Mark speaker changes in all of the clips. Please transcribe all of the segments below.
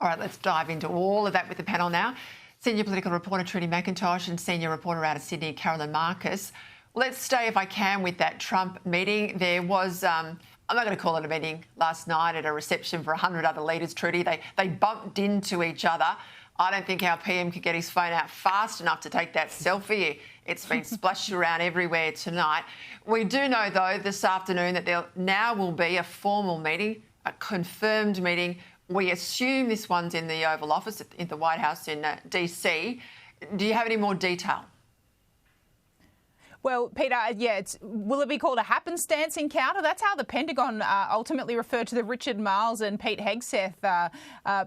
Speaker 1: All right, let's dive into all of that with the panel now. Senior political reporter Trudy McIntosh and senior reporter out of Sydney, Carolyn Marcus. Let's stay, if I can, with that Trump meeting. There was, I'm not going to call it a meeting, last night at a reception for 100 other leaders, Trudy. They bumped into each other. I don't think our PM could get his phone out fast enough to take that selfie. It's been splashed around everywhere tonight. We do know, though, this afternoon that there now will be a formal meeting, a confirmed meeting. We assume this one's in the Oval Office in the White House in DC. Do you have any more detail?
Speaker 2: Well, Peter, yeah, will it be called a happenstance encounter? That's how the Pentagon ultimately referred to the Richard Marles and Pete Hegseth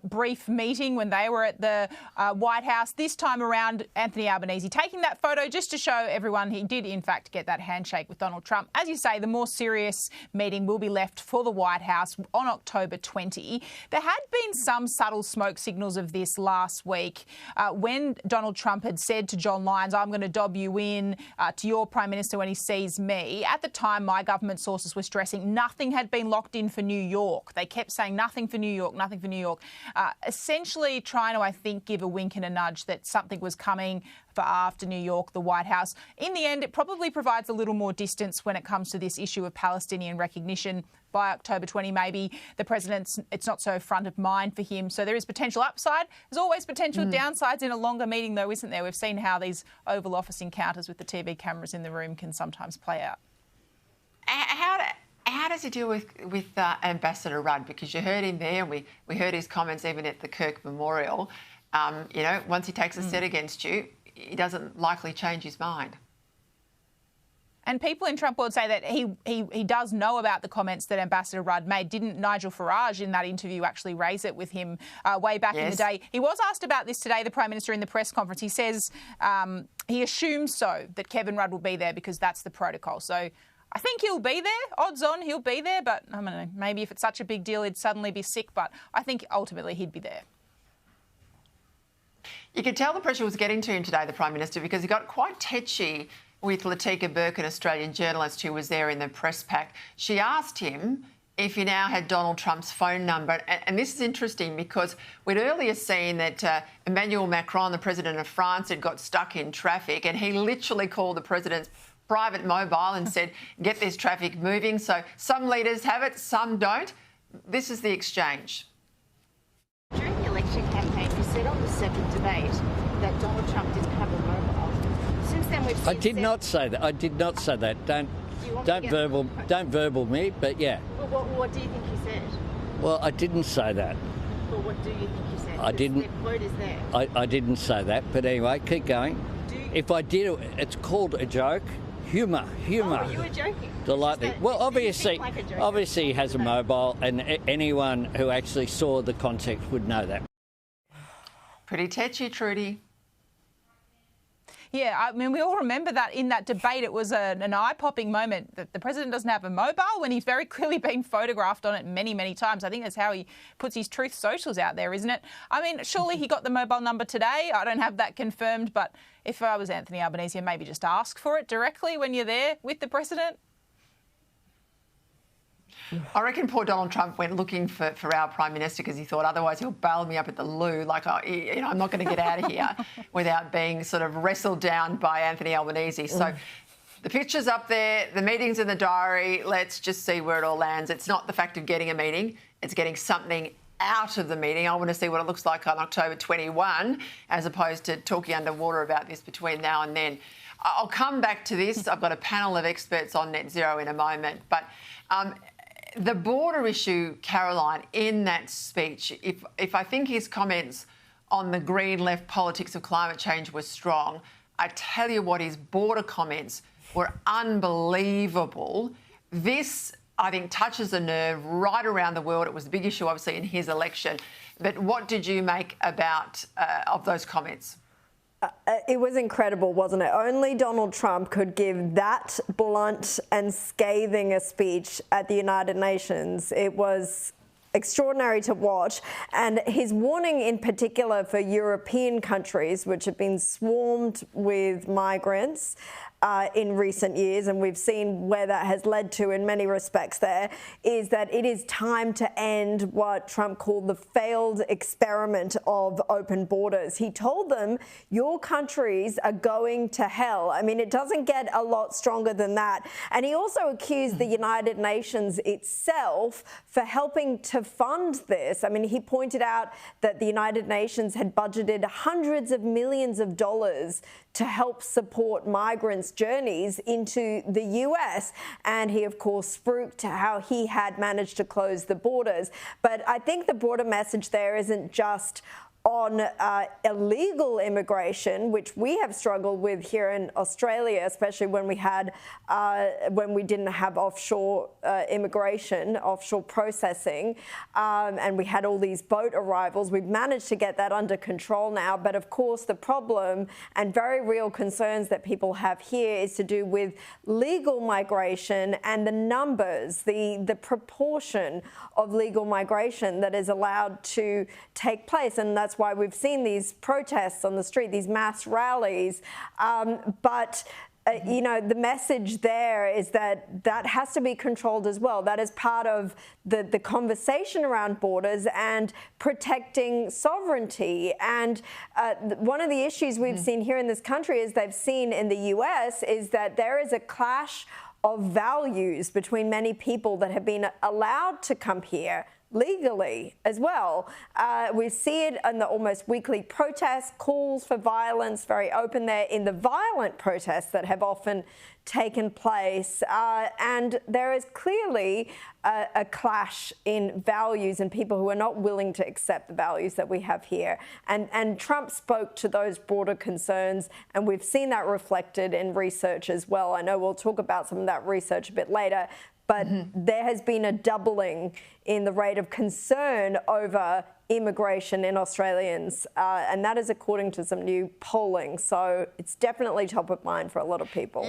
Speaker 2: brief meeting when they were at the White House. This time around, Anthony Albanese taking that photo just to show everyone he did, in fact, get that handshake with Donald Trump. As you say, the more serious meeting will be left for the White House on October 20. There had been some subtle smoke signals of this last week when Donald Trump had said to John Lyons, I'm going to dob you in to your Prime Minister when he sees me. At the time, my government sources were stressing nothing had been locked in for New York. They kept saying nothing for New York, nothing for New York, essentially trying to, I think, give a wink and a nudge that something was coming for after New York, the White House. In the end, it probably provides a little more distance when it comes to this issue of Palestinian recognition. By October 20, maybe the president's, it's not so front of mind for him. So there is potential upside. There's always potential downsides in a longer meeting, though, isn't there? We've seen how these Oval Office encounters with the TV cameras in the room can sometimes play out.
Speaker 1: How does he deal with Ambassador Rudd? Because you heard him there, and we heard his comments even at the Kirk Memorial. You know, once he takes a set against you, he doesn't likely change his mind.
Speaker 2: And people in Trump would say that he does know about the comments that Ambassador Rudd made. Didn't Nigel Farage in that interview actually raise it with him way back in the day? He was asked about this today, the Prime Minister, in the press conference. He says he assumes so, that Kevin Rudd will be there because that's the protocol. So I think he'll be there. Odds on he'll be there. But I don't know, maybe if it's such a big deal, he'd suddenly be sick. But I think ultimately he'd be there.
Speaker 1: You could tell the pressure was getting to him today, the Prime Minister, because he got quite tetchy with Latika Burke, an Australian journalist who was there in the press pack. She asked him if he now had Donald Trump's phone number. And this is interesting because we'd earlier seen that Emmanuel Macron, the president of France, had got stuck in traffic, and he literally called the president's private mobile and said, get this traffic moving. So some leaders have it, some don't. This is the exchange.
Speaker 3: During the election campaign, you said on the second debate that Donald Trump didn't have a mobile. Since then, we've seen...
Speaker 4: I did not say that. I did not say that. Don't verbal me, but yeah.
Speaker 3: Well, what do you think he said?
Speaker 4: Well, I didn't say that.
Speaker 3: Well, what do you think he said?
Speaker 4: I didn't.
Speaker 3: The quote is there.
Speaker 4: I didn't say that, but anyway, keep going. If I did, it's called a joke. Humour.
Speaker 3: Oh, you were joking.
Speaker 4: Delightful. Well, obviously he has a mobile, and anyone who actually saw the context would know that.
Speaker 1: Pretty tetchy, Trudy.
Speaker 2: Yeah, I mean, we all remember that in that debate, it was an eye-popping moment that the president doesn't have a mobile when he's very clearly been photographed on it many, many times. I think that's how he puts his truth socials out there, isn't it? I mean, surely he got the mobile number today. I don't have that confirmed, but if I was Anthony Albanese, maybe just ask for it directly when you're there with the president.
Speaker 1: I reckon poor Donald Trump went looking for our Prime Minister because he thought otherwise he'll bail me up at the loo. Like, you know, I'm not going to get out of here without being sort of wrestled down by Anthony Albanese. So the picture's up there, the meeting's in the diary. Let's just see where it all lands. It's not the fact of getting a meeting, it's getting something out of the meeting. I want to see what it looks like on October 21 as opposed to talking underwater about this between now and then. I'll come back to this. I've got a panel of experts on net zero in a moment. But the border issue, Caroline, in that speech, if I think his comments on the green left politics of climate change were strong, I tell you what, his border comments were unbelievable. This, I think, touches a nerve right around the world. It was a big issue, obviously, in his election. But what did you make about of those comments?
Speaker 5: It was incredible, wasn't it? Only Donald Trump could give that blunt and scathing a speech at the United Nations. It was extraordinary to watch. And his warning in particular for European countries, which have been swarmed with migrants, in recent years, and we've seen where that has led to in many respects there, is that it is time to end what Trump called the failed experiment of open borders. He told them, your countries are going to hell. I mean, it doesn't get a lot stronger than that. And he also accused the United Nations itself for helping to fund this. I mean, he pointed out that the United Nations had budgeted hundreds of millions of dollars to help support migrants' journeys into the US. And he, of course, spoke to how he had managed to close the borders. But I think the broader message there isn't just on illegal immigration, which we have struggled with here in Australia, especially when we didn't have offshore immigration, offshore processing, and we had all these boat arrivals. We've managed to get that under control now, but of course the problem and very real concerns that people have here is to do with legal migration and the numbers, the proportion of legal migration that is allowed to take place, and that's why we've seen these protests on the street, these mass rallies. You know, the message there is that that has to be controlled as well. That is part of the conversation around borders and protecting sovereignty. And one of the issues we've seen here in this country, as they've seen in the US, is that there is a clash of values between many people that have been allowed to come here legally as well. We see it in the almost weekly protests, calls for violence, very open there in the violent protests that have often taken place. And there is clearly a clash in values and people who are not willing to accept the values that we have here. And Trump spoke to those broader concerns, and we've seen that reflected in research as well. I know we'll talk about some of that research a bit later, but there has been a doubling in the rate of concern over immigration in Australians, and that is according to some new polling. So it's definitely top of mind for a lot of people.